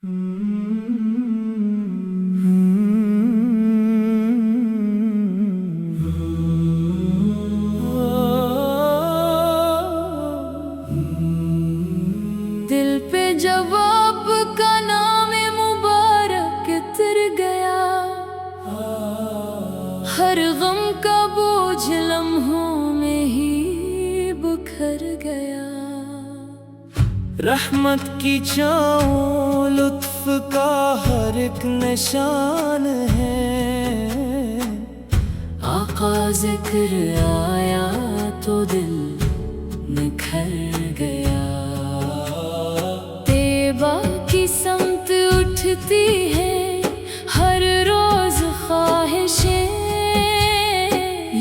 دل پہ جب آپ کا نام مبارک اتر گیا، ہر غم کا بوجھ لمحوں میں ہی بکھر گیا۔ رحمت کی چھاؤں لطف کا ہر ایک نشان ہے، آقا ذکر آیا تو دل نکھر گیا۔ طیبہ کی سمت اٹھتی ہے ہر روز خواہشیں،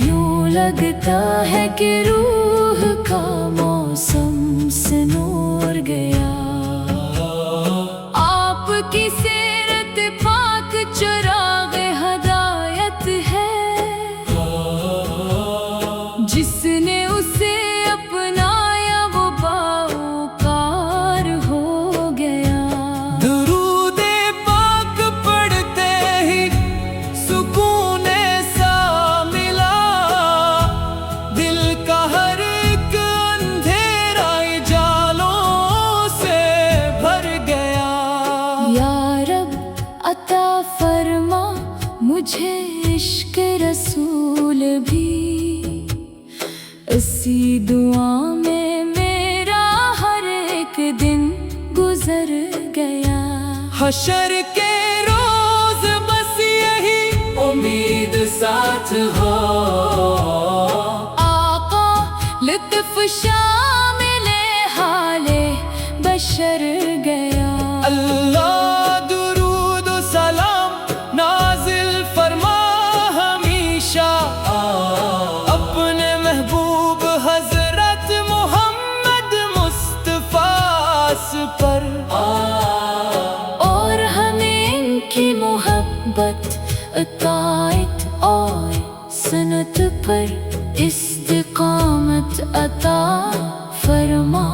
یوں لگتا ہے کہ روح کا موسم سے نور گیا۔ آپ کی سیرت پاک چراغ ہدایت ہے، جس نے اسے اپنایا وہ باوقار ہو گیا۔ درود پاک پڑھتے ہی سکون سا ملا، دل کا ہر ایک اندھیرا جالوں سے بھر گیا۔ یا رب عطا فرما مجھے عشق رسول بھی، اسی دعا میں میرا ہر ایک دن گزر گیا۔ حشر کے روز بس یہی امید ساتھ ہو، آقا لطف شامل حال بشر گیا۔ اللہ درود و سلام نازل فرما ہمیشہ اپنے محبوب حضرت محمد مصطفیٰ پر، اور ہمیں ان کی محبت، اطاعت اور سنت پر استقامت عطا فرما۔